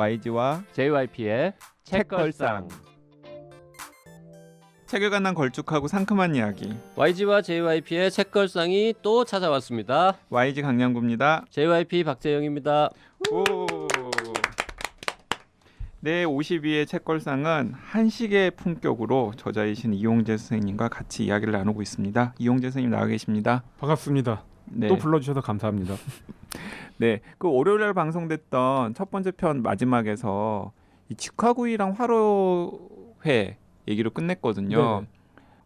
YG와 JYP의 책걸상. 책을 관한 걸쭉하고 상큼한 이야기. YG와 JYP의 책걸상이 또 찾아왔습니다. YG 강량구입니다. JYP 박재영입니다. 오. 네, 52의 책걸상은 한식의 품격으로 저자이신 이용재 선생님과 같이 이야기를 나누고 있습니다. 이용재 선생님 나와 계십니다. 반갑습니다. 네. 또 불러주셔서 감사합니다. 네, 그 월요일날 방송됐던 첫 번째 편 마지막에서 이 직화구이랑 화로회 얘기로 끝냈거든요.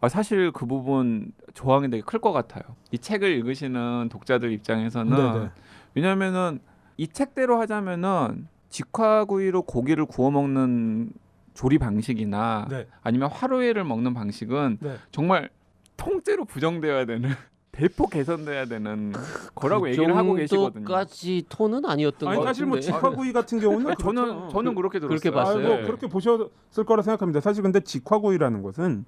사실 그 부분 조항이 되게 클 것 같아요. 이 책을 읽으시는 독자들 입장에서는 네네. 왜냐하면은 이 책대로 하자면은 직화구이로 고기를 구워 먹는 조리 방식이나 네. 아니면 화로회를 먹는 방식은 네. 정말 통째로 부정되어야 되는 대폭 개선돼야 되는 거라고 얘기를 하고 계시거든요. 정도까지 톤은 아니었던 아니 것 사실 뭐 같은데. 직화구이 같은 경우는 아니, 그렇죠. 저는 그렇게 들었어요. 그렇게 봤어요. 뭐 네. 그렇게 보셨을 거라 생각합니다. 사실 근데 직화구이라는 것은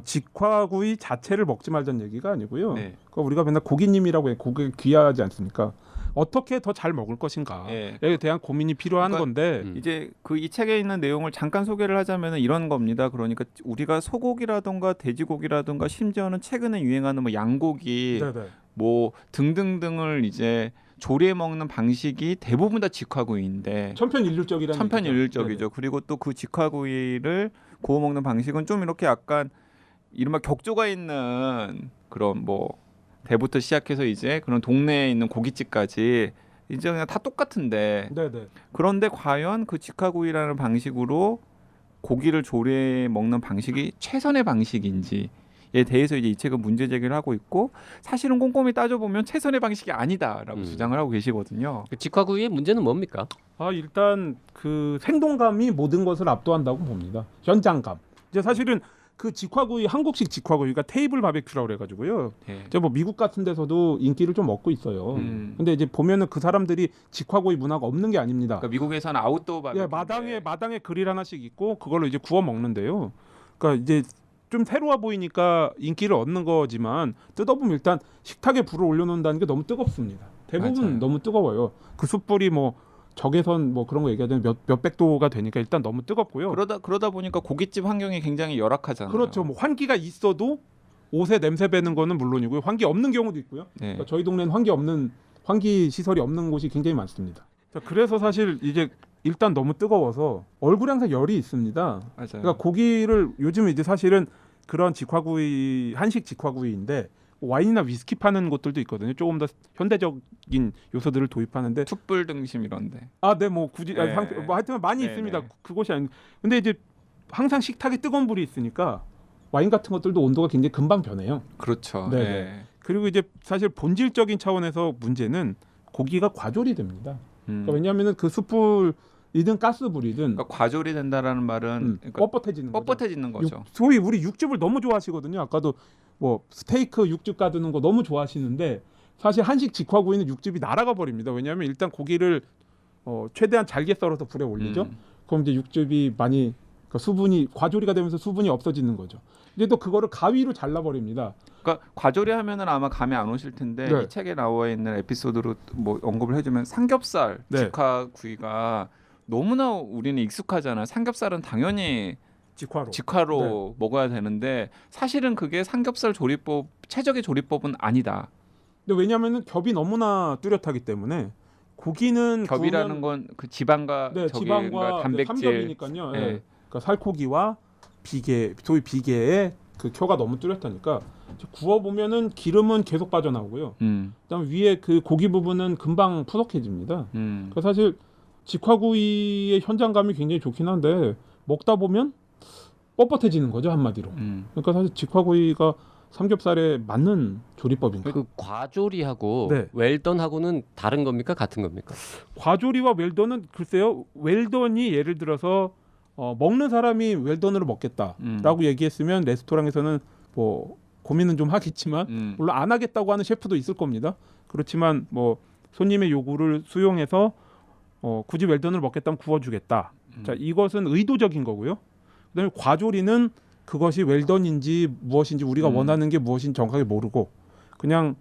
직화구이 자체를 먹지 말자는 얘기가 아니고요. 네. 그러니까 우리가 맨날 고기님이라고 해. 고기 귀하지 않습니까? 어떻게 더 잘 먹을 것인가에 네. 대한 고민이 필요한 그러니까 건데 이제 그 이 책에 있는 내용을 잠깐 소개를 하자면 이런 겁니다. 그러니까 우리가 소고기라든가 돼지고기라든가 심지어는 최근에 유행하는 뭐 양고기 네네. 뭐 등등등을 이제 조리해 먹는 방식이 대부분 다 직화구이인데 천편일률적이라는 천편일률적이죠. 그리고 또 그 직화구이를 구워 먹는 방식은 좀 이렇게 약간 이른바 격조가 있는 그런 뭐 대부터 시작해서 이제 그런 동네에 있는 고깃집까지 이제 그냥 다 똑같은데 네네. 그런데 과연 그 직화구이라는 방식으로 고기를 조리해 먹는 방식이 최선의 방식인지에 대해서 이제 이 책은 문제 제기를 하고 있고 사실은 꼼꼼히 따져보면 최선의 방식이 아니다라고 주장을 하고 계시거든요. 그 직화구이의 문제는 뭡니까? 일단 그 생동감이 모든 것을 압도한다고 봅니다. 현장감. 이제 사실은 그 직화구이 한국식 직화구이가 테이블 바베큐라고 그래가지고요. 네. 이제 뭐 미국 같은 데서도 인기를 좀 얻고 있어요. 근데 이제 보면은 그 사람들이 직화구이 문화가 없는 게 아닙니다. 그러니까 미국에서는 아웃도어 바베큐. 마당에 그릴 하나씩 있고 그걸로 이제 구워 먹는데요. 그러니까 이제 좀 새로워 보이니까 인기를 얻는 거지만 뜯어보면 일단 식탁에 불을 올려놓는다는 게 너무 뜨겁습니다. 대부분 맞아요. 너무 뜨거워요. 그 숯불이 뭐 적외선 뭐 그런 거 얘기하자면 몇백 도가 되니까 일단 너무 뜨겁고요. 그러다 보니까 고깃집 환경이 굉장히 열악하잖아요. 그렇죠. 뭐 환기가 있어도 옷에 냄새 배는 거는 물론이고요. 환기 없는 경우도 있고요. 네. 그러니까 저희 동네는 환기 시설이 없는 곳이 굉장히 많습니다. 자, 그래서 사실 이제 일단 너무 뜨거워서 얼굴에 항상 열이 있습니다. 맞아요. 그러니까 고기를 요즘 이제 사실은 그런 직화구이 한식 직화구이인데 와인이나 위스키 파는 곳들도 있거든요. 조금 더 현대적인 요소들을 도입하는데 툭불 등심 이런데. 네, 뭐 굳이 네. 뭐 하여튼 많이 네, 있습니다. 네. 그곳이 아닌. 근데 이제 항상 식탁에 뜨거운 불이 있으니까 와인 같은 것들도 온도가 굉장히 금방 변해요. 그렇죠. 네, 네. 그리고 이제 사실 본질적인 차원에서 문제는 고기가 과조리 됩니다. 그러니까 왜냐하면은 그 숯불이든 가스불이든 그러니까 과조리 된다라는 말은 그러니까 뻣뻣해지는 거죠. 소위 우리 육즙을 너무 좋아하시거든요. 아까도 뭐 스테이크 육즙 가두는 거 너무 좋아하시는데 사실 한식 직화구이는 육즙이 날아가 버립니다. 왜냐하면 일단 고기를 최대한 잘게 썰어서 불에 올리죠. 그럼 이제 육즙이 많이 그러니까 수분이 과조리가 되면서 수분이 없어지는 거죠. 이제 또 그거를 가위로 잘라버립니다. 그러니까 과조리 하면은 아마 감이 안 오실 텐데 네. 이 책에 나와 있는 에피소드로 뭐 언급을 해주면 삼겹살 네. 직화구이가 너무나 우리는 익숙하잖아요. 삼겹살은 당연히 직화로 네. 먹어야 되는데 사실은 그게 삼겹살 조리법 최적의 조리법은 아니다. 근데 왜냐하면은 겹이 너무나 뚜렷하기 때문에 고기는 겹이라는 건 그 지방과 지방과 단백질. 삼겹이니까요. 네. 예. 그러니까 살코기와 비계, 소위 비계의 그 켜가 너무 뚜렷하니까 구워 보면은 기름은 계속 빠져나오고요. 그다음 위에 그 고기 부분은 금방 푸석해집니다. 그러니까 사실 직화구이의 현장감이 굉장히 좋긴 한데 먹다 보면 뻣뻣해지는 거죠 한마디로. 그러니까 사실 직화구이가 삼겹살에 맞는 조리법인가? 그 과조리하고 네. 웰던하고는 다른 겁니까? 같은 겁니까? 과조리와 웰던은 글쎄요. 웰던이 예를 들어서 먹는 사람이 웰던으로 먹겠다라고 얘기했으면 레스토랑에서는 뭐 고민은 좀 하겠지만 물론 안 하겠다고 하는 셰프도 있을 겁니다. 그렇지만 뭐 손님의 요구를 수용해서 굳이 웰던을 먹겠다면 구워주겠다. 자, 이것은 의도적인 거고요. 그다음에 과조리는 그것이 웰던인지 무엇인지 우리가 원하는 게 무엇인지 정확하게 모르고 그냥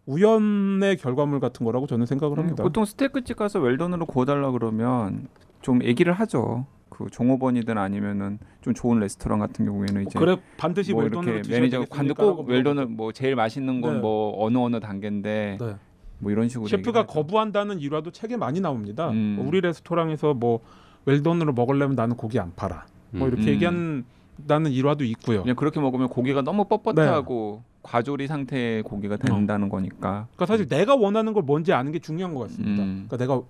우연의 결과물 같은 거라고 저는 생각을 합니다. 보통 스테이크집 가서 웰던으로 구워달라 그러면 좀 얘기를 하죠. 그 종업원이든 아니면은 좀 좋은 레스토랑 같은 경우에는 이제 그래 반드시 뭐 웰던으로 이렇게 드셔야 매니저가 관도 되겠습니까? 꼭 웰던을 뭐 제일 맛있는 건 네. 뭐 어느 단계인데 네. 뭐 이런 식으로 셰프가 얘기를 하죠. 거부한다는 일화도 책에 많이 나옵니다. 음. 우리 레스토랑에서 뭐 웰던으로 먹으려면 나는 고기 안 팔아. 뭐 이렇게 얘기한다는 일화도 있고요. 그냥 그렇게 먹으면 고기가 너무 뻣뻣하고 과조리 상태의 고기가 된다는 거니까. 그러니까 사실 내가 원하는 걸 뭔지 아는 게 중요한 것 같습니다. 그러니까 내가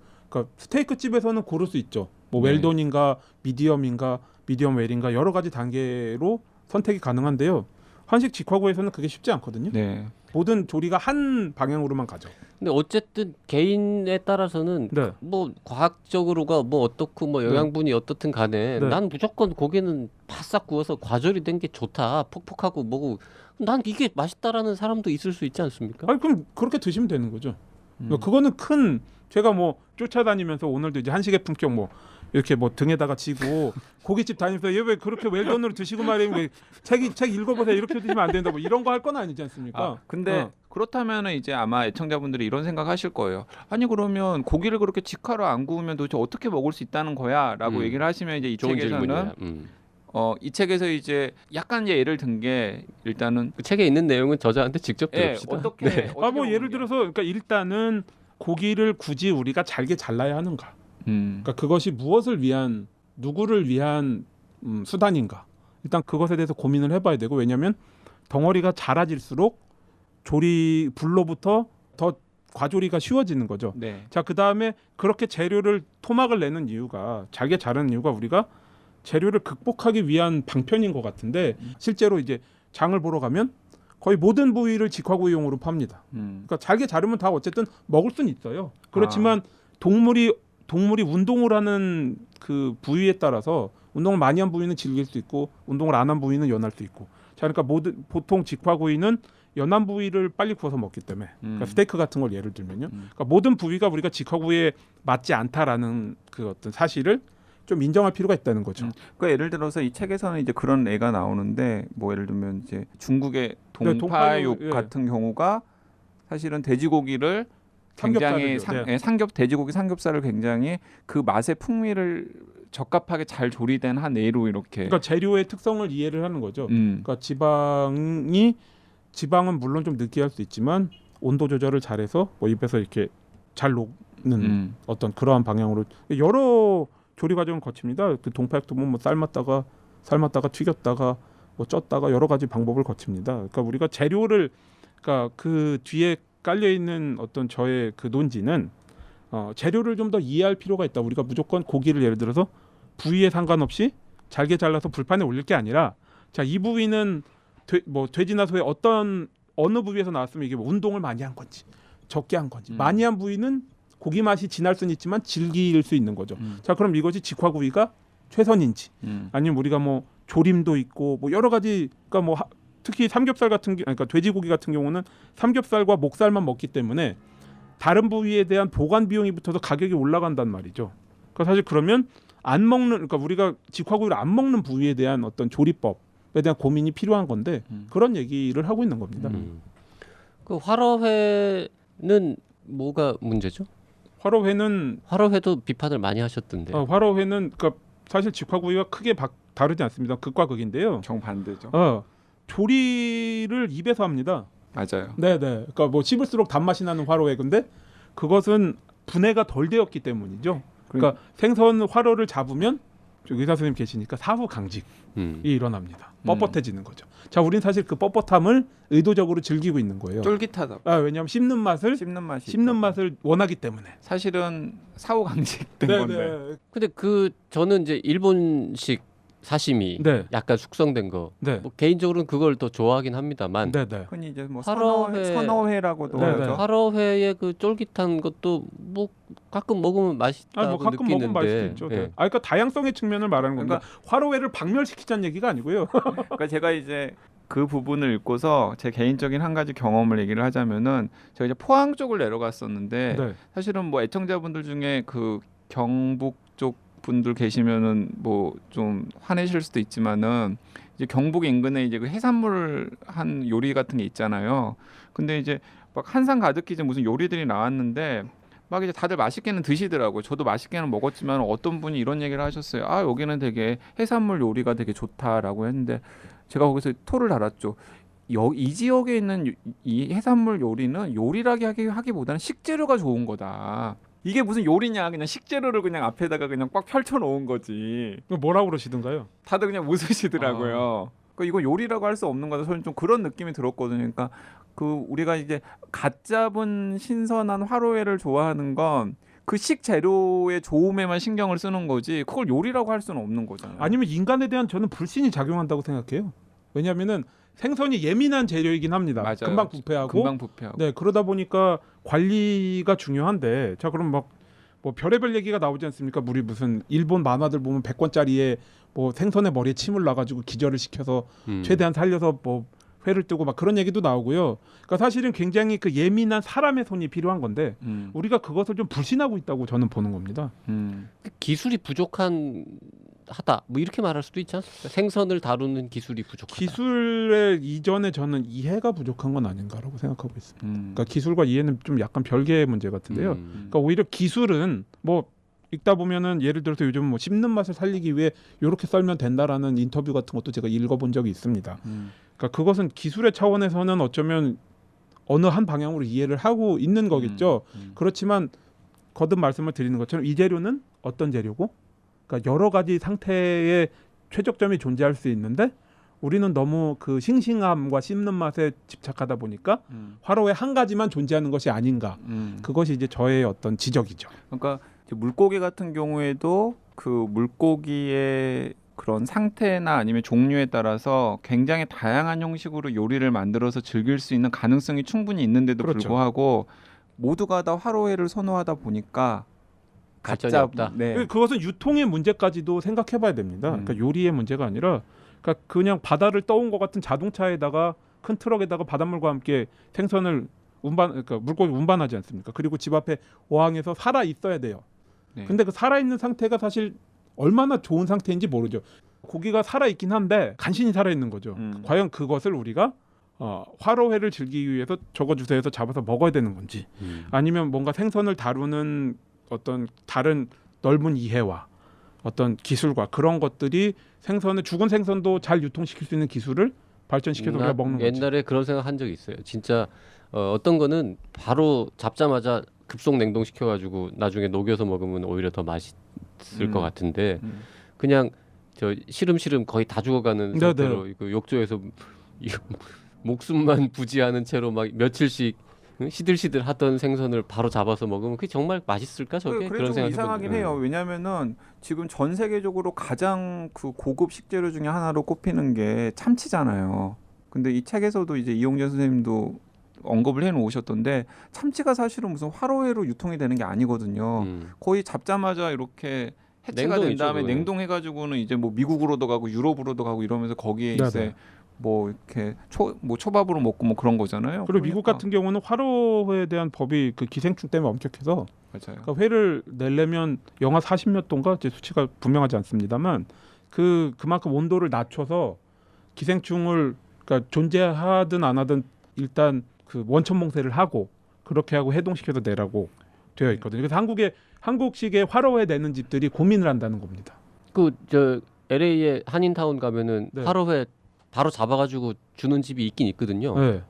스테이크 집에서는 고를 수 있죠. 뭐 네. 웰던인가 미디엄인가 미디엄 웰인가 여러 가지 단계로 선택이 가능한데요. 한식 직화구에서는 그게 쉽지 않거든요. 네. 모든 조리가 한 방향으로만 가죠. 근데 어쨌든 개인에 따라서는 네. 뭐 과학적으로가 뭐 어떻고 뭐 영양분이 어떻든 간에 네. 난 무조건 고기는 바싹 구워서 과조리 된 게 좋다. 퍽퍽하고 뭐고 난 이게 맛있다라는 사람도 있을 수 있지 않습니까? 아니 그럼 그렇게 드시면 되는 거죠. 그거는 큰 제가 뭐 쫓아다니면서 오늘도 이제 한식의 품격 뭐 이렇게 뭐 등에다가 지고 고깃집 다니면서 얘 왜 그렇게 웰던으로 드시고 말이에요. 왜 책 읽어보세요. 이렇게 드시면 안 된다. 뭐 이런 거 할 건 아니지 않습니까? 근데 그렇다면은 이제 아마 애청자분들이 이런 생각하실 거예요. 아니 그러면 고기를 그렇게 직화로 안 구우면 도대체 어떻게 먹을 수 있다는 거야?라고 얘기를 하시면 이제 이 좋은 책에서는 질문이야. 이 책에서 이제 약간 이제 예를 든 게 일단은 그 책에 있는 내용은 저자한테 직접 예, 들읍시다. 어떻게 뭐 먹는 예를 게. 들어서 그러니까 일단은 고기를 굳이 우리가 잘게 잘라야 하는가? 그러니까 그것이 무엇을 위한 누구를 위한 수단인가? 일단 그것에 대해서 고민을 해봐야 되고 왜냐하면 덩어리가 자라질수록 조리 불로부터 더 과조리가 쉬워지는 거죠. 네. 자, 그 다음에 그렇게 재료를 토막을 내는 이유가 잘게 자르는 이유가 우리가 재료를 극복하기 위한 방편인 것 같은데 실제로 이제 장을 보러 가면 거의 모든 부위를 직화구이용으로 팝니다. 그러니까 잘게 자르면 다 어쨌든 먹을 수는 있어요. 그렇지만 동물이 운동을 하는 그 부위에 따라서 운동을 많이 한 부위는 질길 수 있고 운동을 안 한 부위는 연할 수 있고. 자, 그러니까 보통 직화구이는 연한 부위를 빨리 구워서 먹기 때문에 그러니까 스테이크 같은 걸 예를 들면요. 그러니까 모든 부위가 우리가 직화구이에 맞지 않다라는 그 어떤 사실을 좀 인정할 필요가 있다는 거죠. 그러니까 예를 들어서 이 책에서는 이제 그런 애가 나오는데 뭐 예를 들면 이제 중국의 네, 동파육 동파육, 예. 같은 경우가 사실은 돼지고기를 굉장히 삼겹살이죠. 돼지고기 삼겹살을 굉장히 그 맛의 풍미를 적합하게 잘 조리된 한 애로 이렇게. 그러니까 재료의 특성을 이해를 하는 거죠. 음. 그러니까 지방은 물론 좀 느끼할 수 있지만 온도 조절을 잘해서 뭐 입에서 이렇게 잘 녹는 어떤 그러한 방향으로 여러 조리 과정을 거칩니다. 그 동파육도 뭐 삶았다가 튀겼다가 뭐 쪘다가 여러 가지 방법을 거칩니다. 그러니까 우리가 재료를 그러니까 그 뒤에 깔려 있는 어떤 저의 그 논지는 재료를 좀 더 이해할 필요가 있다. 우리가 무조건 고기를 예를 들어서 부위에 상관없이 잘게 잘라서 불판에 올릴 게 아니라 자, 이 부위는 돼지나 소의 어느 부위에서 나왔으면 이게 뭐 운동을 많이 한 건지 적게 한 건지 많이 한 부위는 고기 맛이 진할 수는 있지만 질길 수 있는 거죠. 자, 그럼 이것이 직화구이가 최선인지 아니면 우리가 뭐 조림도 있고 뭐 여러 가지 그러니까 뭐 특히 삼겹살 같은 그러니까 돼지고기 같은 경우는 삼겹살과 목살만 먹기 때문에 다른 부위에 대한 보관 비용이 붙어서 가격이 올라간단 말이죠. 그러니까 사실 그러면 그러니까 우리가 직화구이를 안 먹는 부위에 대한 어떤 조리법에 대한 고민이 필요한 건데 그런 얘기를 하고 있는 겁니다. 그 화로회는 뭐가 문제죠? 화로회도 비판을 많이 하셨던데. 화로회는 그러니까 사실 직화구이와 크게 다르지 않습니다. 극과 극인데요. 정반대죠. 조리를 입에서 합니다. 맞아요. 네네. 그러니까 뭐 씹을수록 단맛이 나는 화로회. 근데 그것은 분해가 덜 되었기 때문이죠. 그러니까 생선 화로를 잡으면 의사 선생님 계시니까 사후 강직이 일어납니다. 뻣뻣해지는 거죠. 자, 우리는 사실 그 뻣뻣함을 의도적으로 즐기고 있는 거예요. 쫄깃하다. 왜냐하면 씹는 맛을 원하기 때문에. 사실은 사후 강직된 건데. 근데 저는 이제 일본식 사시미 약간 숙성된 거. 뭐 개인적으로는 그걸 더 좋아하긴 합니다만. 흔히 이제 뭐 화로회, 선어회라고도 하죠. 화로회의 그 쫄깃한 것도 뭐 가끔 먹으면 맛있다고 뭐 가끔 느끼는데. 먹으면 맛있을 수 있죠. 그러니까 다양성의 측면을 말하는 겁니다. 화로회를 박멸시키자는 얘기가 아니고요. 그러니까 제가 이제 그 부분을 읽고서 제 개인적인 한 가지 경험을 얘기를 하자면은 제가 이제 포항 쪽을 내려갔었는데 사실은 뭐 애청자분들 중에 그 경북 쪽 분들 계시면은 뭐 좀 화내실 수도 있지만은 이제 경북 인근에 이제 그 해산물 한 요리 같은 게 있잖아요. 근데 이제 막 한상 가득히 이제 무슨 요리들이 나왔는데 막 이제 다들 맛있게는 드시더라고요. 저도 맛있게는 먹었지만 어떤 분이 이런 얘기를 하셨어요. 아, 여기는 되게 해산물 요리가 되게 좋다라고 했는데 제가 거기서 토를 달았죠. 이 지역에 있는 이 해산물 요리는 요리라기 하기보다는 식재료가 좋은 거다. 이게 무슨 요리냐, 그냥 식재료를 그냥 앞에다가 그냥 꽉 펼쳐 놓은 거지. 뭐라고 그러시던가요? 다들 그냥 웃으시더라고요. 그러니까 이거 요리라고 할 수 없는 거다. 저는 좀 그런 느낌이 들었거든요. 그러니까 그 우리가 이제 갓 잡은 신선한 화로회를 좋아하는 건 그 식재료의 좋음에만 신경을 쓰는 거지 그걸 요리라고 할 수는 없는 거잖아요. 아니면 인간에 대한 저는 불신이 작용한다고 생각해요. 왜냐하면은 생선이 예민한 재료이긴 합니다. 맞아요. 금방 부패하고. 네, 그러다 보니까 관리가 중요한데 자 그럼 막 뭐 별의별 얘기가 나오지 않습니까? 우리 무슨 일본 만화들 보면 100권짜리에 뭐 생선의 머리에 침을 놔가지고 기절을 시켜서 최대한 살려서 뭐 회를 뜨고 막 그런 얘기도 나오고요. 그러니까 사실은 굉장히 그 예민한 사람의 손이 필요한 건데 우리가 그것을 좀 불신하고 있다고 저는 보는 겁니다. 기술이 부족하다 뭐 이렇게 말할 수도 있지 않습니까? 생선을 다루는 기술이 부족하다. 기술의 이전에 저는 이해가 부족한 건 아닌가라고 생각하고 있습니다. 그러니까 기술과 이해는 좀 약간 별개의 문제 같은데요. 그러니까 오히려 기술은 뭐 읽다 보면은 예를 들어서 요즘 뭐 씹는 맛을 살리기 위해 이렇게 썰면 된다라는 인터뷰 같은 것도 제가 읽어본 적이 있습니다. 그러니까 그것은 기술의 차원에서는 어쩌면 어느 한 방향으로 이해를 하고 있는 거겠죠. 그렇지만 거듭 말씀을 드리는 것처럼 이 재료는 어떤 재료고, 그러니까 여러 가지 상태의 최적점이 존재할 수 있는데 우리는 너무 그 싱싱함과 씹는 맛에 집착하다 보니까 화로에 한 가지만 존재하는 것이 아닌가. 그것이 이제 저의 어떤 지적이죠. 그러니까 물고기 같은 경우에도 그 물고기의 그런 상태나 아니면 종류에 따라서 굉장히 다양한 형식으로 요리를 만들어서 즐길 수 있는 가능성이 충분히 있는데도 그렇죠. 불구하고 모두가 다 화로회를 선호하다 보니까 발전이 없다. 네. 그것은 유통의 문제까지도 생각해봐야 됩니다. 그러니까 요리의 문제가 아니라 그러니까 그냥 바다를 떠온 것 같은 자동차에다가 큰 트럭에다가 바닷물과 함께 생선을 그러니까 물고기 운반하지 않습니까? 그리고 집 앞에 어항에서 살아 있어야 돼요. 네. 근데 그 살아 있는 상태가 사실 얼마나 좋은 상태인지 모르죠. 고기가 살아 있긴 한데 간신히 살아 있는 거죠. 과연 그것을 우리가 화로회를 즐기기 위해서 적어주세요 해서 잡아서 먹어야 되는 건지 아니면 뭔가 생선을 다루는 어떤 다른 넓은 이해와 어떤 기술과 그런 것들이 생선을 죽은 생선도 잘 유통시킬 수 있는 기술을 발전시켜서 우리가 먹는 거지. 옛날에 그런 생각 한 적이 있어요. 진짜 어떤 거는 바로 잡자마자 급속 냉동시켜가지고 나중에 녹여서 먹으면 오히려 더 맛있을 것 같은데 그냥 저 시름시름 거의 다 죽어가는 상태로 이거 욕조에서 목숨만 부지하는 채로 막 며칠씩 시들시들 하던 생선을 바로 잡아서 먹으면 그게 정말 맛있을까 저게? 그래 좀 생각이 이상하긴 해요. 왜냐면은 지금 전 세계적으로 가장 그 고급 식재료 중에 하나로 꼽히는 게 참치잖아요. 근데 이 책에서도 이제 이용재 선생님도 언급을 해놓으셨던데 참치가 사실은 무슨 화로회로 유통이 되는 게 아니거든요. 거의 잡자마자 이렇게 해체가 된 다음에 그거는. 냉동해가지고는 이제 뭐 미국으로도 가고 유럽으로도 가고 이러면서 거기에 이제 뭐 이렇게 초밥으로 먹고 뭐 그런 거잖아요. 그리고 미국 같은 경우는 화로회에 대한 법이 그 기생충 때문에 엄격해서 맞아요. 그러니까 회를 내려면 영하 40몇 도인가 제 수치가 분명하지 않습니다만 그만큼 온도를 낮춰서 기생충을 그러니까 존재하든 안 하든 일단 그 원천 봉쇄를 하고 그렇게 하고 해동시켜서 내라고 되어 있거든요. 그래서 한국식의 화로회 내는 집들이 고민을 한다는 겁니다. 그 저 LA에 한인타운 가면은 화로회 바로 잡아가지고 주는 집이 있긴 있거든요. 네.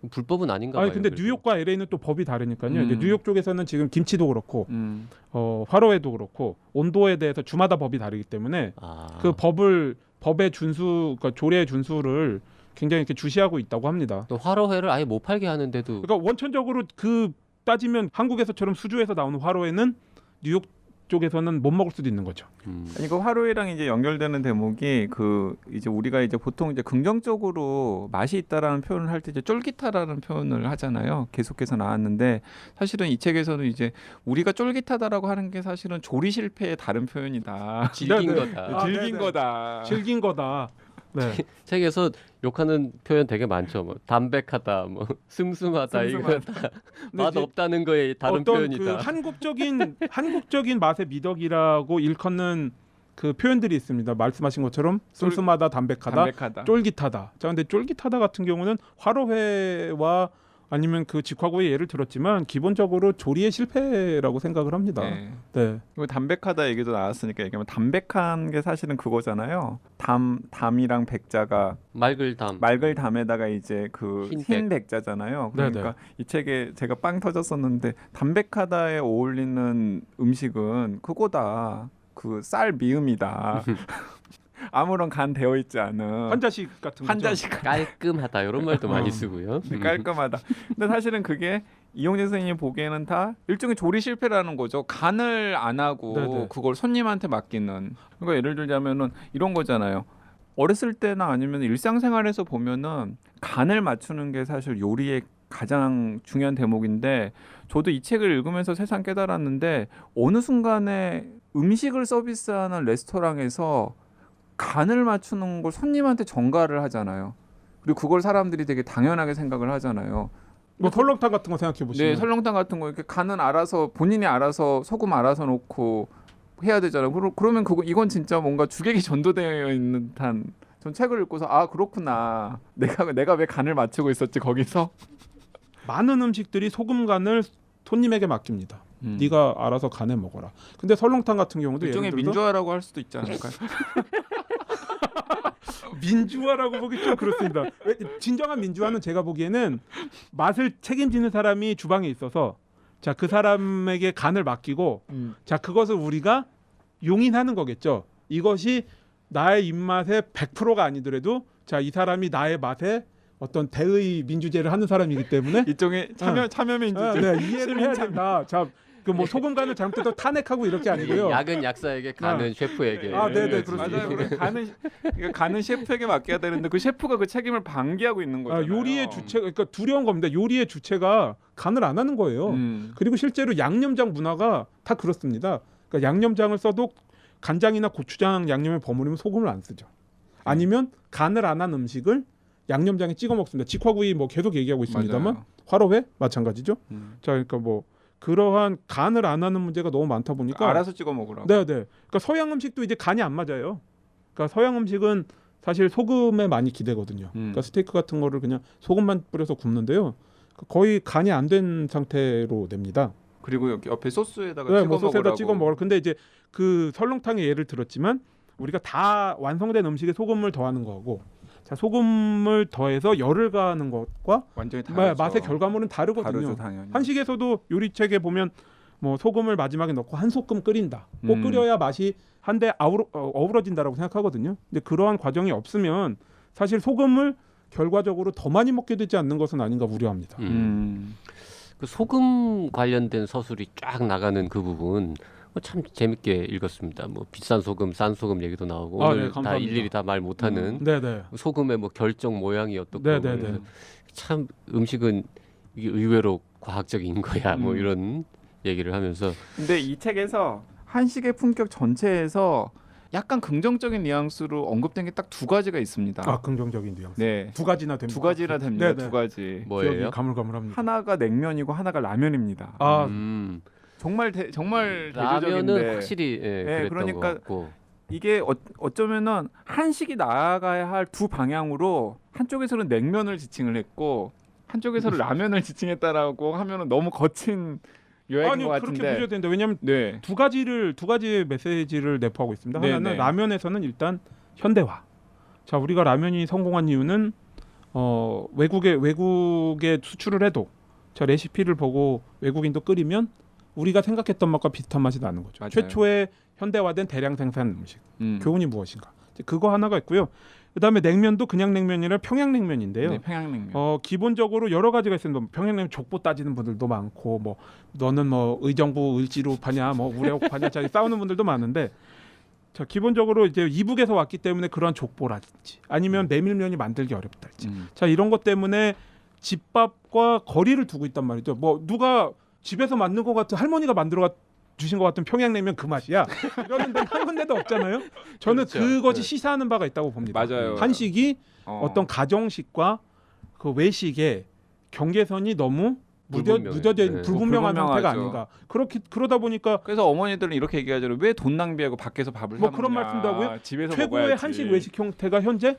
불법은 아닌가 봐요. 근데 그래서. 뉴욕과 LA는 또 법이 다르니까요. 이제 뉴욕 쪽에서는 지금 김치도 그렇고 화로회도 그렇고 온도에 대해서 주마다 법이 다르기 때문에 그 법의 준수, 그러니까 조례의 준수를 굉장히 이렇게 주시하고 있다고 합니다. 또 화로회를 아예 못 팔게 하는데도 그러니까 원천적으로 그 따지면 한국에서처럼 수주에서 나오는 화로회는 뉴욕 쪽에서는 못 먹을 수도 있는 거죠. 아니 그 화로회랑 이제 연결되는 대목이 그 이제 우리가 이제 보통 이제 긍정적으로 맛이 있다라는 표현을 할 때 이제 쫄깃하다라는 표현을 하잖아요. 계속해서 나왔는데 사실은 이 책에서는 이제 우리가 쫄깃하다라고 하는 게 사실은 조리 실패의 다른 표현이다. 질긴 거다. 질긴 거다. 질긴 거다. 네. 책에서 욕하는 표현 되게 많죠. 뭐 담백하다, 뭐 슴슴하다, 이거 다 맛 없다는 거에 다른 어떤 표현이다. 그 한국적인 맛의 미덕이라고 일컫는 그 표현들이 있습니다. 말씀하신 것처럼 슴슴하다, 담백하다, 쫄깃하다. 자, 근데 쫄깃하다 같은 경우는 화로회와 아니면 그 직화구이 예를 들었지만 기본적으로 조리의 실패라고 생각을 합니다. 네. 네. 그리고 담백하다 얘기도 나왔으니까 얘기하면 담백한 게 사실은 그거잖아요. 담이랑 백자가 맑을담. 맑을담에다가 이제 그 흰백. 흰 백자잖아요. 그러니까 네네. 이 책에 제가 빵 터졌었는데 담백하다에 어울리는 음식은 그거다. 그 쌀 미음이다. 아무런 간 되어 있지 않은 한자식 같은 거죠. 한자식 깔끔하다 이런 말도 많이 쓰고요. 깔끔하다. 근데 사실은 그게 이용재 선생님이 보기에는 다 일종의 조리 실패라는 거죠. 간을 안 하고 네네. 그걸 손님한테 맡기는. 그러니까 예를 들자면은 이런 거잖아요. 어렸을 때나 아니면 일상생활에서 보면은 간을 맞추는 게 사실 요리의 가장 중요한 대목인데 저도 이 책을 읽으면서 세상 깨달았는데 어느 순간에 음식을 서비스하는 레스토랑에서 간을 맞추는 걸 손님한테 전가를 하잖아요. 그리고 그걸 사람들이 되게 당연하게 생각을 하잖아요. 뭐 설렁탕 같은 거 생각해 보시면 네, 설렁탕 같은 거 이렇게 간은 알아서 본인이 알아서 소금 알아서 넣고 해야 되잖아요. 그러면 그거 이건 진짜 뭔가 주객이 전도되어 있는 듯한. 전 책을 읽고서 아 그렇구나. 내가 왜 간을 맞추고 있었지 거기서. 많은 음식들이 소금 간을 손님에게 맡깁니다. 네가 알아서 간에 먹어라. 근데 설렁탕 같은 경우도 일종의 예를 들어서 민주화라고 할 수도 있지 않을까요? 민주화라고 보기 좀 그렇습니다. 진정한 민주화는 제가 보기에는 맛을 책임지는 사람이 주방에 있어서 자 그 사람에게 간을 맡기고 자 그것을 우리가 용인하는 거겠죠. 이것이 나의 입맛의 100%가 아니더라도 자 이 사람이 나의 맛에 어떤 대의 민주제를 하는 사람이기 때문에 일종의 참여 민주주의. 네, 이해를 해야 된다. 자 그 뭐 소금 간을 잘못해서 탄핵하고 이렇게 아니고요. 약은 약사에게, 간은 셰프에게. 아, 네네, 이런 그렇습니다. 거지. 맞아요. 그러니까 간은 셰프에게 맡겨야 되는데 그 셰프가 그 책임을 방기하고 있는 거잖아요. 요리의 주체 그러니까 두려운 겁니다. 요리의 주체가 간을 안 하는 거예요. 그리고 실제로 양념장 문화가 다 그렇습니다. 그러니까 양념장을 써도 간장이나 고추장 양념에 버무리면 소금을 안 쓰죠. 아니면 간을 안 한 음식을 양념장에 찍어 먹습니다. 직화구이 뭐 계속 얘기하고 있습니다만 맞아요. 화로회 마찬가지죠. 자, 그러니까 뭐 그러한 간을 안 하는 문제가 너무 많다 보니까 알아서 찍어 먹으라고. 네. 그러니까 서양 음식도 이제 간이 안 맞아요. 그러니까 서양 음식은 사실 소금에 많이 기대거든요. 그러니까 스테이크 같은 거를 그냥 소금만 뿌려서 굽는데요. 거의 간이 안 된 상태로 냅니다. 그리고 여기 옆에 소스에다가 네, 찍어 뭐 소스에다 먹으라고. 찍어 먹을. 근데 이제 그 설렁탕의 예를 들었지만 우리가 다 완성된 음식에 소금을 더하는 거고, 자 소금을 더해서 열을 가하는 것과 완전히 다르죠. 맛의 결과물은 다르거든요. 다르죠, 당연히. 한식에서도 요리책에 보면 뭐 소금을 마지막에 넣고 한 소끔 끓인다. 꼭 끓여야 맛이 한데 어우러진다라고 생각하거든요. 근데 그러한 과정이 없으면 사실 소금을 결과적으로 더 많이 먹게 되지 않는 것은 아닌가 우려합니다. 그 소금 관련된 서술이 쫙 나가는 그 부분 참 재밌게 읽었습니다. 뭐 비싼 소금, 싼 소금 얘기도 나오고 오늘 네, 다 감사합니다. 일일이 다 말 못하는 네네. 소금의 뭐 결정 모양이 어떻고 네네네. 그래서 참 음식은 이게 의외로 과학적인 거야. 뭐 이런 얘기를 하면서 근데 이 책에서 한식의 품격 전체에서 약간 긍정적인 뉘앙스로 언급된 게 딱 두 가지가 있습니다. 아 긍정적인 뉘앙스. 네. 두 가지나 됩니다. 두 가지나 됩니다. 네네. 두 가지. 뭐예요? 기억이 가물가물합니다. 하나가 냉면이고 하나가 라면입니다. 아 정말 정말 대조적인데 라면은 확실히 그랬던 그러니까 것 같고 이게 어쩌면은 한식이 나아가야 할 두 방향으로 한쪽에서는 냉면을 지칭을 했고 한쪽에서는 라면을 지칭했다라고 하면은 너무 거친 요약인 아니요 것 그렇게 같은데. 보셔야 되는데 왜냐하면 네. 두 가지의 메시지를 내포하고 있습니다. 네, 하나는 네. 라면에서는 일단 현대화. 자 우리가 라면이 성공한 이유는 외국에 수출을 해도 자 레시피를 보고 외국인도 끓이면 우리가 생각했던 맛과 비슷한 맛이 나는 거죠. 맞아요. 최초의 현대화된 대량 생산 음식. 교훈이 무엇인가? 이제 그거 하나가 있고요. 그다음에 냉면도 그냥 냉면이라 평양냉면인데요. 네, 평양냉면. 기본적으로 여러 가지가 있습니다. 평양냉면 족보 따지는 분들도 많고 뭐 너는 뭐 의정부 을지로 파냐 뭐 우레옥 파냐 자 싸우는 분들도 많은데 자 기본적으로 이제 이북에서 왔기 때문에 그런 족보라든지 아니면 메밀면이 만들기 어렵다든지 자 이런 것 때문에 집밥과 거리를 두고 있단 말이죠. 뭐 누가 집에서 만든 것 같은 할머니가 만들어 주신 것 같은 평양냉면 그 맛이야. 이러는 데는 한 군데도 없잖아요. 저는 그렇죠. 그것이 네. 시사하는 바가 있다고 봅니다. 맞아요. 한식이 어떤 가정식과 그 외식의 경계선이 너무 무뎌져 있는 네. 불분명한 불분명하죠. 상태가 아닌가. 그러다 보니까 그래서 어머니들은 이렇게 얘기하죠. 왜 돈 낭비하고 밖에서 밥을 사 뭐 먹냐. 그런 말씀도 하고요. 집에서 최고의 먹어야지. 한식 외식 형태가 현재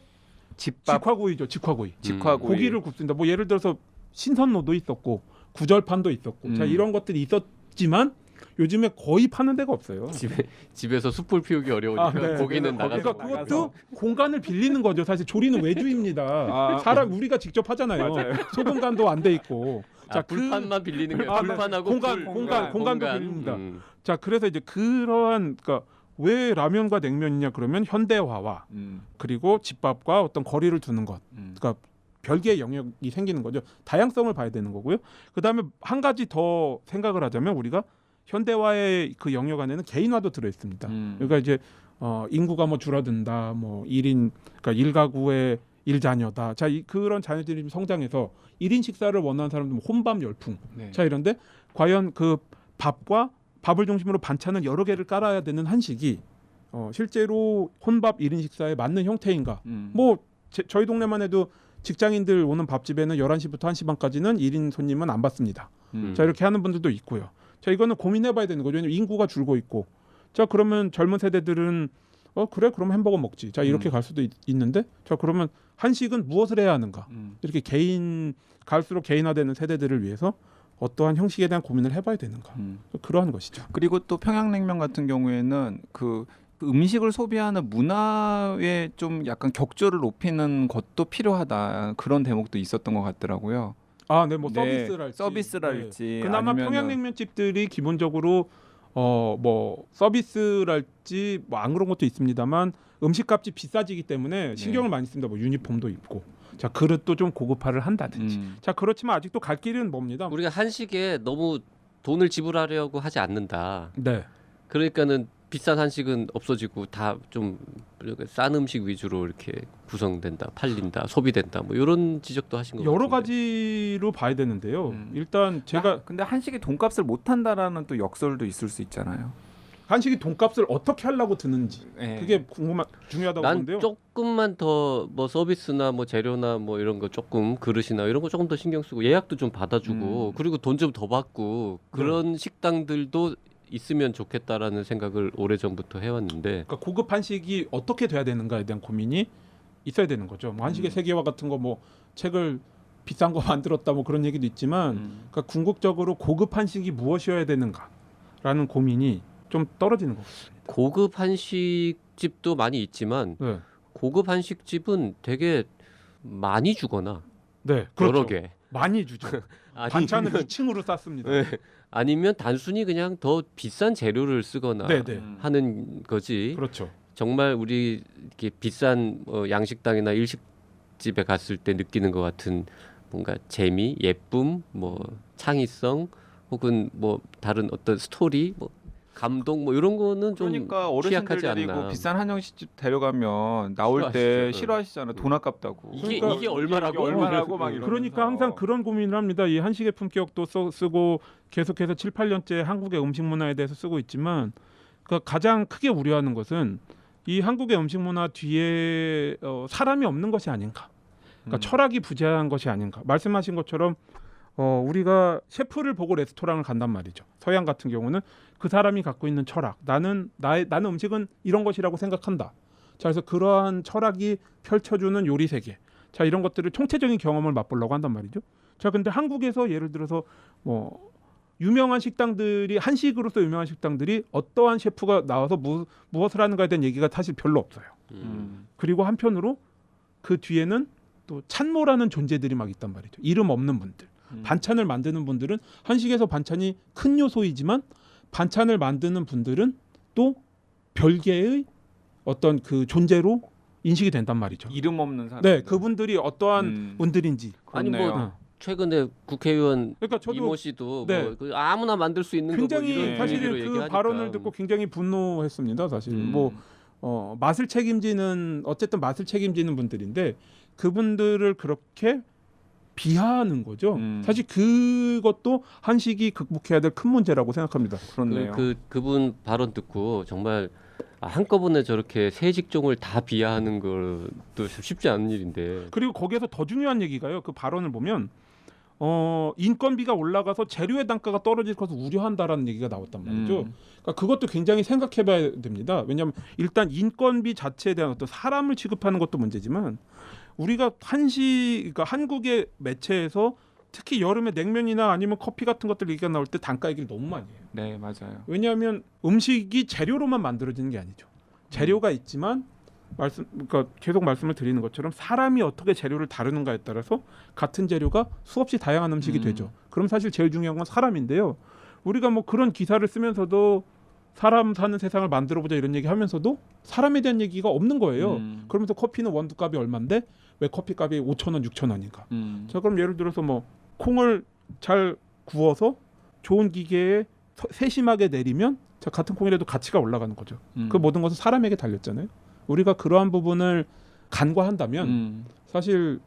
집밥, 직화구이죠. 직화구이. 직화구이. 고기를 굽습니다. 뭐 예를 들어서 신선로도 있었고 구절판도 있었고 자 이런 것들이 있었지만 요즘에 거의 파는 데가 없어요. 집에서 숯불 피우기 어려우니까 네. 고기는 그러니까 나가서 그것도 공간을 빌리는 거죠. 사실 조리는 외주입니다. 사람 우리가 직접 하잖아요. 소금간도 안 돼 있고. 자, 불판만 빌리는 게 불판하고 공간도 빌립니다. 자, 그래서 이제 그러한 그러니까 왜 라면과 냉면이냐 그러면 현대화와 그리고 집밥과 어떤 거리를 두는 것. 그러니까 별개의 영역이 생기는 거죠. 다양성을 봐야 되는 거고요. 그다음에 한 가지 더 생각을 하자면 우리가 현대화의 그 영역 안에는 개인화도 들어 있습니다. 그러니까 이제 인구가 뭐 줄어든다, 뭐 1인 그러니까 일가구의 일자녀다. 자, 그런 자녀들이 성장해서 1인 식사를 원하는 사람들 뭐 혼밥 열풍. 네. 자, 이런데 과연 그 밥을 중심으로 반찬을 여러 개를 깔아야 되는 한식이 실제로 혼밥 1인 식사에 맞는 형태인가? 뭐 저희 동네만 해도 직장인들 오는 밥집에는 11시부터 1시 반까지는 1인 손님은 안 받습니다. 자, 이렇게 하는 분들도 있고요. 자, 이거는 고민해봐야 되는 거죠. 왜냐면 인구가 줄고 있고. 자, 그러면 젊은 세대들은 그래, 그럼 햄버거 먹지. 자, 이렇게 갈 수도 있는데, 자, 그러면 한식은 무엇을 해야 하는가? 이렇게 갈수록 개인화되는 세대들을 위해서 어떠한 형식에 대한 고민을 해봐야 되는가? 그러한 것이죠. 그리고 또 평양냉면 같은 경우에는 그 음식을 소비하는 문화에 좀 약간 격조를 높이는 것도 필요하다. 그런 대목도 있었던 것 같더라고요. 아, 네, 뭐 네, 서비스랄지. 서비스랄지. 네. 그나마 아니면은 평양냉면 집들이 기본적으로 뭐 서비스랄지 뭐 안 그런 것도 있습니다만 음식값이 비싸지기 때문에 신경을 많이 씁니다. 뭐 유니폼도 입고, 자 그릇도 좀 고급화를 한다든지. 자 그렇지만 아직도 갈 길은 멉니다. 우리가 한식에 너무 돈을 지불하려고 하지 않는다. 네. 그러니까는 비싼 한식은 없어지고 다 좀 싼 음식 위주로 이렇게 구성된다, 팔린다, 소비된다. 뭐 이런 지적도 하신 것 같아요. 여러 가지로 봐야 되는데요. 일단 제가 근데 한식이 돈값을 못 한다라는 또 역설도 있을 수 있잖아요. 한식이 돈값을 어떻게 하려고 드는지 네. 그게 중요하다고 난 보는데요. 조금만 더 뭐 서비스나 뭐 재료나 뭐 이런 거 조금 그릇이나 이런 거 조금 더 신경 쓰고 예약도 좀 받아주고 그리고 돈 좀 더 받고 그런 식당들도 있으면 좋겠다라는 생각을 오래전부터 해왔는데 그러니까 고급 한식이 어떻게 돼야 되는가에 대한 고민이 있어야 되는 거죠. 뭐 한식의 세계화 같은 거 뭐 책을 비싼 거 만들었다 뭐 그런 얘기도 있지만 그러니까 궁극적으로 고급 한식이 무엇이어야 되는가라는 고민이 좀 떨어지는 것 같습니다. 고급 한식집도 많이 있지만 네, 고급 한식집은 되게 많이 주거나 네, 그렇죠. 여러 개 많이 주죠. 반찬을 2층으로 쌌습니다. 네. 아니면 단순히 그냥 더 비싼 재료를 쓰거나 네, 네, 하는 거지. 그렇죠. 정말 우리 이렇게 비싼 양식당이나 일식집에 갔을 때 느끼는 것 같은 뭔가 재미, 예쁨, 뭐 창의성, 혹은 뭐 다른 어떤 스토리, 뭐 감동, 뭐 이런 거는 좀 그러니까 어르신들 취약하지 데리고 않나. 비싼 한정식집 데려가면 나올 때 싫어하시죠. 싫어하시잖아요. 돈 아깝다고. 이게 얼마라고? 얼마라고 막 이러면서. 그러니까 항상 그런 고민을 합니다. 이 한식의 품격도 쓰고 계속해서 7, 8년째 한국의 음식 문화에 대해서 쓰고 있지만 가장 크게 우려하는 것은 이 한국의 음식 문화 뒤에 사람이 없는 것이 아닌가. 그러니까 철학이 부재한 것이 아닌가. 말씀하신 것처럼 우리가 셰프를 보고 레스토랑을 간단 말이죠. 서양 같은 경우는 그 사람이 갖고 있는 철학, 나는 음식은 이런 것이라고 생각한다. 자, 그래서 그러한 철학이 펼쳐주는 요리 세계, 자 이런 것들을 총체적인 경험을 맛보려고 한단 말이죠. 자, 근데 한국에서 예를 들어서 뭐 유명한 식당들이 한식으로서 유명한 식당들이 어떠한 셰프가 나와서 무엇을 하는가에 대한 얘기가 사실 별로 없어요. 그리고 한편으로 그 뒤에는 또 찬모라는 존재들이 막 있단 말이죠. 이름 없는 분들. 반찬을 만드는 분들은 한식에서 반찬이 큰 요소이지만 반찬을 만드는 분들은 또 별개의 어떤 그 존재로 인식이 된단 말이죠. 이름 없는 사람. 네, 그분들이 어떠한 분들인지. 아니 그렇네요. 뭐 최근에 국회의원 그러니까 저도 이모 씨도 네. 뭐 그 아무나 만들 수 있는 굉장히 거 뭐 이런 사실은 얘기로 그 얘기하니까. 발언을 듣고 굉장히 분노했습니다. 사실 뭐 맛을 책임지는 어쨌든 맛을 책임지는 분들인데 그분들을 그렇게 비하하는 거죠. 사실 그것도 한식이 극복해야 될 큰 문제라고 생각합니다. 그렇네요. 그분 발언 듣고 정말 한꺼번에 저렇게 세 직종을 다 비하하는 것도 쉽지 않은 일인데. 그리고 거기에서 더 중요한 얘기가요. 그 발언을 보면 인건비가 올라가서 재료의 단가가 떨어질 것을 우려한다라는 얘기가 나왔단 말이죠. 그러니까 그것도 굉장히 생각해봐야 됩니다. 왜냐하면 일단 인건비 자체에 대한 어떤 사람을 취급하는 것도 문제지만 우리가 그러니까 한국의 매체에서 특히 여름에 냉면이나 아니면 커피 같은 것들 얘기가 나올 때 단가 얘기를 너무 많이 해요. 네, 맞아요. 왜냐하면 음식이 재료로만 만들어지는 게 아니죠. 재료가 있지만 그러니까 계속 말씀을 드리는 것처럼 사람이 어떻게 재료를 다루는가에 따라서 같은 재료가 수없이 다양한 음식이 되죠. 그럼 사실 제일 중요한 건 사람인데요. 우리가 뭐 그런 기사를 쓰면서도 사람 사는 세상을 만들어보자 이런 얘기하면서도 사람에 대한 얘기가 없는 거예요. 그러면서 커피는 원두값이 얼마인데 왜 커피값이 5,000원, 6,000원인가? 자, 그럼 예를 들어서 뭐 콩을 잘 구워서 좋은 기계에 세심하게 내리면 자, 같은 콩이라도 가치가 올라가는 거죠. 그 모든 것은 사람에게 달렸잖아요. 우리가 그러한 부분을 간과한다면 사실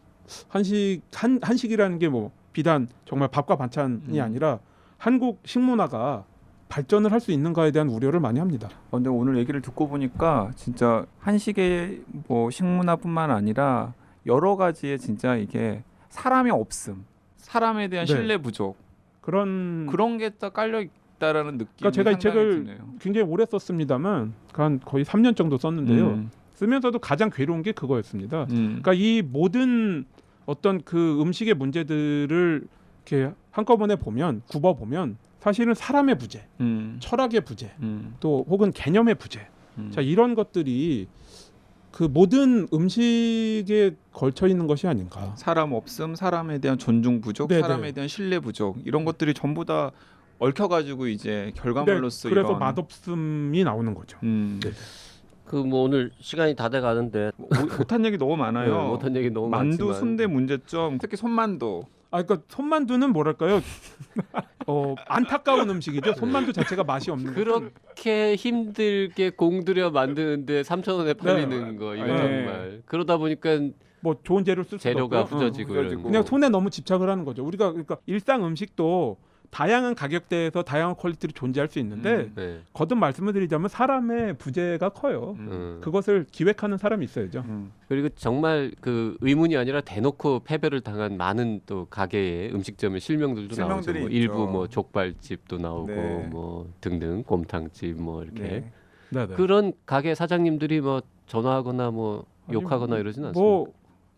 한식이라는 게 뭐 비단 정말 밥과 반찬이 아니라 한국 식문화가 발전을 할 수 있는가에 대한 우려를 많이 합니다. 근데 오늘 얘기를 듣고 보니까 진짜 한식의 뭐 식문화뿐만 아니라 여러 가지의 진짜 이게 사람이 없음, 사람에 대한 네. 신뢰 부족 그런 게 다 깔려 있다라는 느낌이 그러니까 제가 이 상당히 책을 드네요. 굉장히 오래 썼습니다만 한 거의 3년 정도 썼는데요. 쓰면서도 가장 괴로운 게 그거였습니다. 그러니까 이 모든 어떤 그 음식의 문제들을 이렇게 한꺼번에 보면 굽어 보면 사실은 사람의 부재, 철학의 부재, 또 혹은 개념의 부재. 자, 이런 것들이 그 모든 음식에 걸쳐 있는 것이 아닌가. 사람 없음, 사람에 대한 존중 부족, 네네. 사람에 대한 신뢰 부족 이런 것들이 전부 다 얽혀가지고 이제 결과물로서 그래서 이런 맛없음이 나오는 거죠. 네. 그 뭐 오늘 시간이 다 돼 가는데 못한 얘기 너무 많아요. 네, 못한 얘기 너무 만두, 많지만 순대 문제점, 특히 손만두. 그러니까 손만두는 뭐랄까요? 안타까운 음식이죠. 손만두 자체가 맛이 없는 거죠. 그렇게 힘들게 공들여 만드는데 3,000원에 팔리는 거 이거 네. 정말 그러다 보니까 뭐 좋은 재료를 쓸 수도 재료가 없고요. 후져지고 이런 거. 그냥 손에 너무 집착을 하는 거죠. 우리가 그러니까 일상 음식도 다양한 가격대에서 다양한 퀄리티로 존재할 수 있는데 네. 거듭 말씀을 드리자면 사람의 부재가 커요. 그것을 기획하는 사람이 있어야죠. 그리고 정말 그 의문이 아니라 대놓고 패배를 당한 많은 또 가게의 음식점의 실명들도 나오죠. 실명들이 뭐 있죠. 일부 뭐 족발집도 나오고 네. 뭐 등등 곰탕집 뭐 이렇게 네. 네네. 그런 가게 사장님들이 뭐 전화하거나 뭐 아니, 욕하거나 이러진 않습니다. 뭐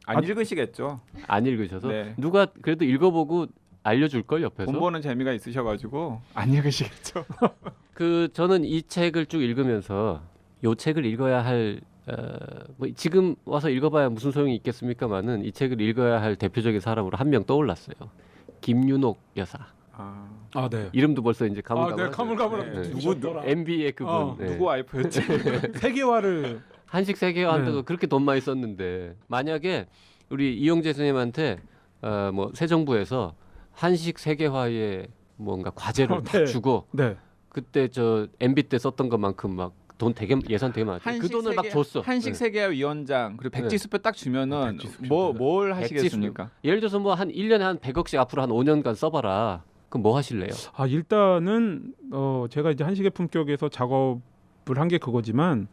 안 읽으시겠죠. 안 읽으셔서 네. 누가 그래도 읽어보고 알려줄 걸 옆에서. 돈 버는 재미가 있으셔가지고 안 읽으시겠죠. 그 저는 이 책을 쭉 읽으면서 이 책을 읽어야 할 뭐 지금 와서 읽어봐야 무슨 소용이 있겠습니까만은 이 책을 읽어야 할 대표적인 사람으로 한 명 떠올랐어요. 김윤옥 여사. 네. 이름도 벌써 이제 네, 가물가물. 가물가물합니다. 네. 누구더라? MB의 그분. 네. 누구 와이프였지? 세계화를 한식 세계화한다고 네. 그렇게 돈 많이 썼는데 만약에 우리 이용재 선생님한테 뭐 새 정부에서 한식 세계화에 뭔가 과제를 딱 네. 주고 네. 그때 저 MB 때 썼던 것만큼 막 돈 되게 예산 되게 많았죠. 그 돈을 막 줬어. 한식 네. 세계화 위원장 그리고 백지수표 딱 주면은 백지수표. 뭘 하시겠습니까? 예를 들어서 뭐 한 1년에 한 100억씩 앞으로 한 5년간 써봐라. 그럼 뭐 하실래요? 일단은 제가 이제 한식의 품격에서 작업을 한 게 그거지만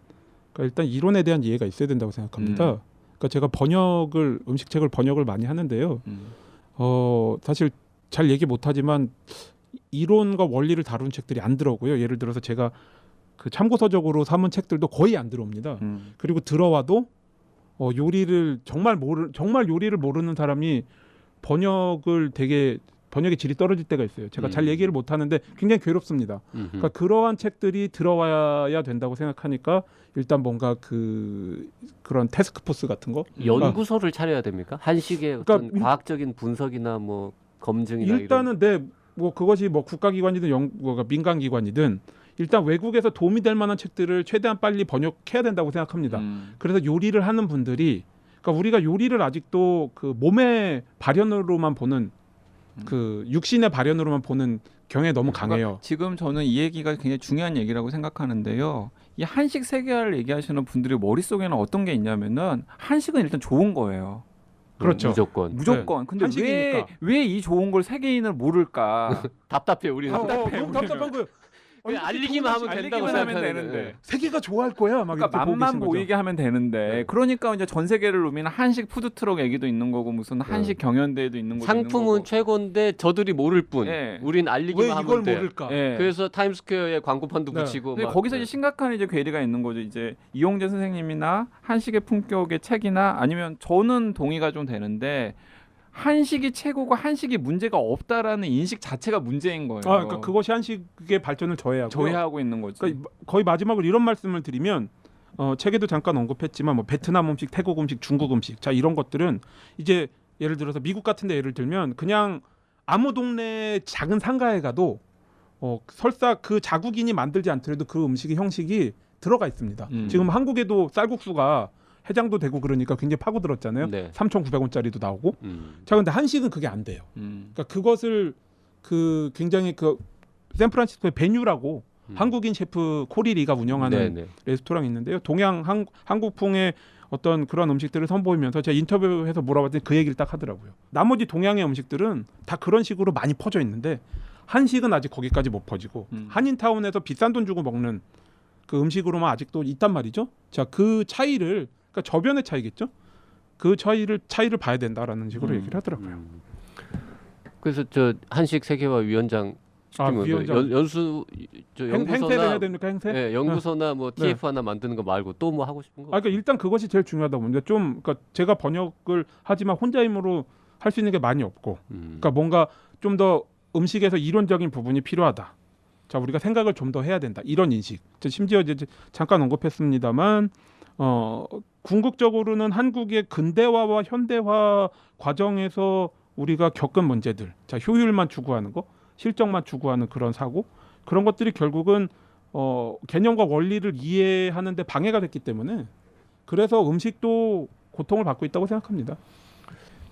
그러니까 일단 이론에 대한 이해가 있어야 된다고 생각합니다. 그러니까 제가 음식책을 번역을 많이 하는데요. 사실 잘 얘기 못하지만 이론과 원리를 다룬 책들이 안 들어오고요. 예를 들어서 제가 그 참고서적으로 삼은 책들도 거의 안 들어옵니다. 그리고 들어와도 요리를 정말 요리를 모르는 사람이 번역의 질이 떨어질 때가 있어요. 제가 잘 얘기를 못 하는데 굉장히 괴롭습니다. 그러니까 그러한 책들이 들어와야 된다고 생각하니까 일단 뭔가 그런 태스크포스 같은 거 연구소를 차려야 됩니까? 한식의 어떤 그러니까 과학적인 분석이나 뭐 검증이나 일단은 뭐 그것이 뭐 국가기관이든 민간기관이든 일단 외국에서 도움이 될 만한 책들을 최대한 빨리 번역해야 된다고 생각합니다. 그래서 요리를 하는 분들이 그러니까 우리가 요리를 아직도 그 몸의 발현으로만 보는 그 육신의 발현으로만 보는 경향이 너무 강해요. 지금 저는 이 얘기가 굉장히 중요한 얘기라고 생각하는데요. 이 한식 세계화를 얘기하시는 분들이 머릿속에는 어떤 게 있냐면은 한식은 일단 좋은 거예요. 그렇죠. 무조건. 무조건. 근데 한식이니까. 왜 이 좋은 걸 세계인을 모를까? 답답해 우리는. 너무 답답한 거예요. 그냥 알리기만 하면 된다고 알리기만 하면 생각하는데. 되는데. 세계가 좋아할 거야. 막 그러니까 이렇게 보고 맛만 계신 거죠. 보이게 하면 되는데 그러니까 이제 전 세계를 누비는 한식 푸드트럭 얘기도 있는 거고 무슨 한식 경연대회도 있는 거고 상품은 최고인데 저들이 모를 뿐. 네. 우린 왜 알리기만 이걸 하면 돼. 모를까? 예. 그래서 타임스퀘어에 광고판도 네. 붙이고 근데 막. 거기서 이제 심각한 이제 괴리가 있는 거죠. 이제 이용재 선생님이나 한식의 품격의 책이나 아니면 저는 동의가 좀 되는데 한식이 최고고 한식이 문제가 없다라는 인식 자체가 문제인 거예요. 그러니까 그것이 한식의 발전을 저해하고 있는 거죠. 그러니까 거의 마지막으로 이런 말씀을 드리면 책에도 잠깐 언급했지만 뭐 베트남 음식, 태국 음식, 중국 음식, 자 이런 것들은 이제 예를 들어서 미국 같은데 예를 들면 그냥 아무 동네 작은 상가에 가도 설사 그 자국인이 만들지 않더라도 그 음식의 형식이 들어가 있습니다. 지금 한국에도 쌀국수가 해장도 되고 그러니까 굉장히 파고들었잖아요. 네. 3,900원짜리도 나오고. 자 근데 한식은 그게 안 돼요. 그러니까 그것을 굉장히 샌프란시스코의 베뉴라고 한국인 셰프 코리리가 운영하는 네네. 레스토랑이 있는데요. 동양 한국풍의 어떤 그런 음식들을 선보이면서 제가 인터뷰해서 물어봤더니 그 얘기를 딱 하더라고요. 나머지 동양의 음식들은 다 그런 식으로 많이 퍼져 있는데 한식은 아직 거기까지 못 퍼지고 한인타운에서 비싼 돈 주고 먹는 그 음식으로만 아직도 있단 말이죠. 자, 그 차이를 그러니까 저변의 차이겠죠. 그 차이를 봐야 된다라는 식으로 얘기를 하더라고요. 그래서 저 한식 세계화 위원장 위원장 연수 행세를 연구소나 해야 됩니까 행세? 네, 연구소나 뭐 TF 하나 만드는 거 말고 또 뭐 하고 싶은 거? 그러니까 일단 그것이 제일 중요하다고 보는데 그러니까 제가 번역을 하지만 혼자 힘으로 할 수 있는 게 많이 없고, 그러니까 뭔가 좀 더 음식에서 이론적인 부분이 필요하다. 자, 우리가 생각을 좀 더 해야 된다. 이런 인식. 심지어 이제 잠깐 언급했습니다만, 궁극적으로는 한국의 근대화와 현대화 과정에서 우리가 겪은 문제들, 자, 효율만 추구하는 거, 실적만 추구하는 그런 사고, 그런 것들이 결국은 개념과 원리를 이해하는 데 방해가 됐기 때문에 그래서 음식도 고통을 받고 있다고 생각합니다.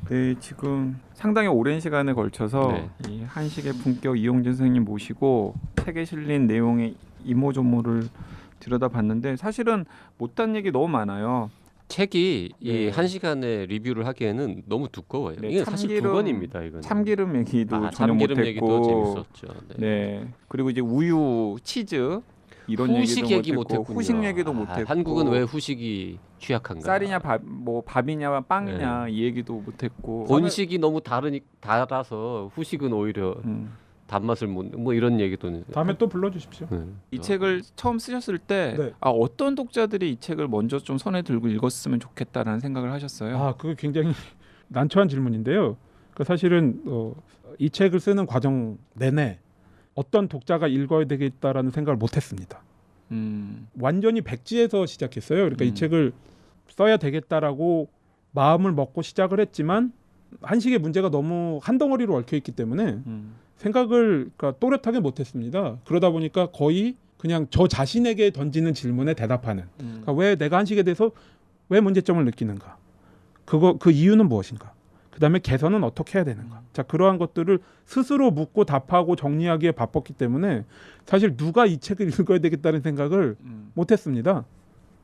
네, 지금 상당히 오랜 시간에 걸쳐서 이 한식의 품격 이용준 선생님 모시고 책에 실린 내용의 이모저모를 들여다봤는데 사실은 못한 얘기 너무 많아요. 책이 이 한 시간에 리뷰를 하기에는 너무 두꺼워요. 네, 이게 사실 두 권입니다. 이거는. 참기름 얘기도 전혀 참기름 얘기도 못했고, 재밌었죠. 네. 그리고 이제 우유, 치즈 이런 후식 얘기도 얘기 못했고, 못했군요. 후식 얘기도 못했고, 한국은 왜 후식이 취약한가? 쌀이냐 밥이냐 빵이냐 이 얘기도 못했고, 본식이 너무 달아서 후식은 오히려 단맛을 뭐 이런 얘기도 다음에 또 불러주십시오. 이 책을 처음 쓰셨을 때 네. 어떤 독자들이 이 책을 먼저 좀 손에 들고 읽었으면 좋겠다라는 생각을 하셨어요? 그게 굉장히 난처한 질문인데요. 사실은 이 책을 쓰는 과정 내내 어떤 독자가 읽어야 되겠다라는 생각을 못했습니다. 완전히 백지에서 시작했어요. 그러니까 이 책을 써야 되겠다라고 마음을 먹고 시작을 했지만 한식의 문제가 너무 한 덩어리로 얽혀 있기 때문에 생각을 또렷하게 못했습니다. 그러다 보니까 거의 그냥 저 자신에게 던지는 질문에 대답하는. 그러니까 왜 내가 한식에 대해서 왜 문제점을 느끼는가? 그 이유는 무엇인가? 그다음에 개선은 어떻게 해야 되는가? 자, 그러한 것들을 스스로 묻고 답하고 정리하기에 바빴기 때문에 사실 누가 이 책을 읽어야 되겠다는 생각을 못했습니다.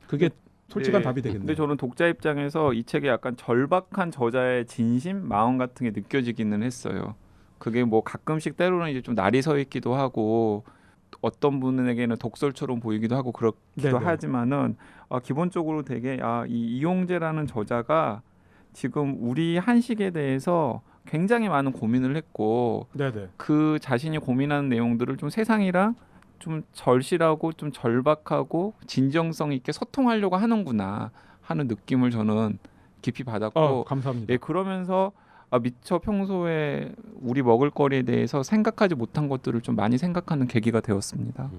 그게 솔직한 답이 되겠네요. 근데 저는 독자 입장에서 이 책에 약간 절박한 저자의 진심, 마음 같은 게 느껴지기는 했어요. 그게 뭐 가끔씩 때로는 이제 좀 날이 서 있기도 하고 어떤 분에게는 독설처럼 보이기도 하고 그렇기도 하지만은 기본적으로 되게 이 이용재라는 저자가 지금 우리 한식에 대해서 굉장히 많은 고민을 했고 그 자신이 고민하는 내용들을 좀 세상이랑 좀 절실하고 좀 절박하고 진정성 있게 소통하려고 하는구나 하는 느낌을 저는 깊이 받았고 감사합니다. 예, 그러면서 미처 평소에 우리 먹을거리에 대해서 생각하지 못한 것들을 좀 많이 생각하는 계기가 되었습니다.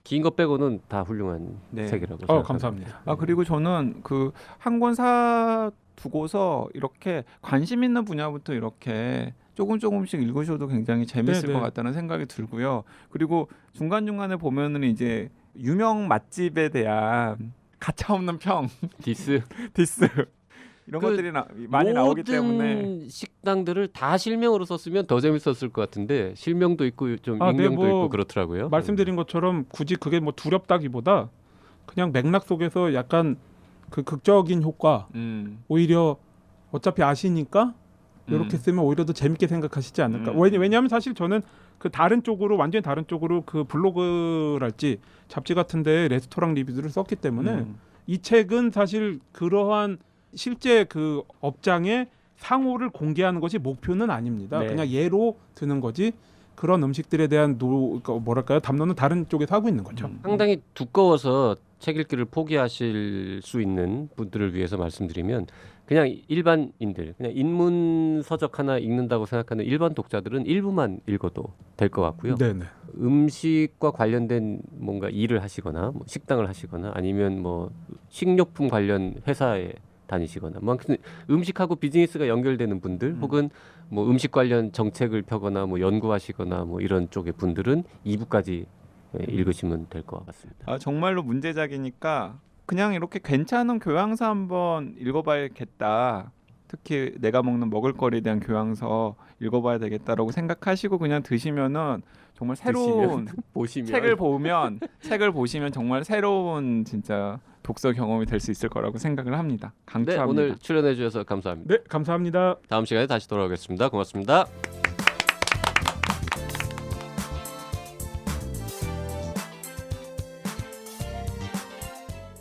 긴 거 빼고는 다 훌륭한 책이라고 생각합니다. 감사합니다. 그리고 저는 그 한 권 사두고서 이렇게 관심 있는 분야부터 이렇게 조금씩 읽으셔도 굉장히 재밌을 것 같다는 생각이 들고요. 그리고 중간중간에 보면은 이제 유명 맛집에 대한 가차없는 평, 디스 이런 것들이 많이 나오기 때문에 모든 식당들을 다 실명으로 썼으면 더 재밌었을 것 같은데 실명도 있고 좀 익명도 있고 그렇더라고요. 말씀드린 것처럼 굳이 그게 뭐 두렵다기보다 그냥 맥락 속에서 약간 그 극적인 효과 오히려 어차피 아시니까 이렇게 쓰면 오히려 더 재밌게 생각하시지 않을까. 왜냐하면 사실 저는 그 완전히 다른 쪽으로 그 블로그랄지 잡지 같은데 레스토랑 리뷰들을 썼기 때문에 이 책은 사실 그러한 실제 그 업장의 상호를 공개하는 것이 목표는 아닙니다. 그냥 예로 드는 거지. 그런 음식들에 대한 담론은 다른 쪽에서 하고 있는 거죠. 상당히 두꺼워서 책 읽기를 포기하실 수 있는 분들을 위해서 말씀드리면 그냥 일반인들, 그냥 인문 서적 하나 읽는다고 생각하는 일반 독자들은 일부만 읽어도 될 것 같고요. 네네. 음식과 관련된 뭔가 일을 하시거나 뭐 식당을 하시거나 아니면 뭐 식료품 관련 회사에 다니시거나 뭐 음식하고 비즈니스가 연결되는 분들 혹은 뭐 음식 관련 정책을 펴거나 뭐 연구하시거나 뭐 이런 쪽의 분들은 2부까지 읽으시면 될 것 같습니다. 아, 정말로 문제작이니까 그냥 이렇게 괜찮은 교양서 한번 읽어봐야겠다. 특히 내가 먹는 먹을거리에 대한 교양서 읽어봐야 되겠다라고 생각하시고 그냥 드시면은 정말 새로운 보시면 책을 보시면 정말 새로운 진짜 독서 경험이 될 수 있을 거라고 생각을 합니다. 네, 강추합니다. 오늘 출연해 주셔서 감사합니다. 네, 감사합니다. 다음 시간에 다시 돌아오겠습니다. 고맙습니다.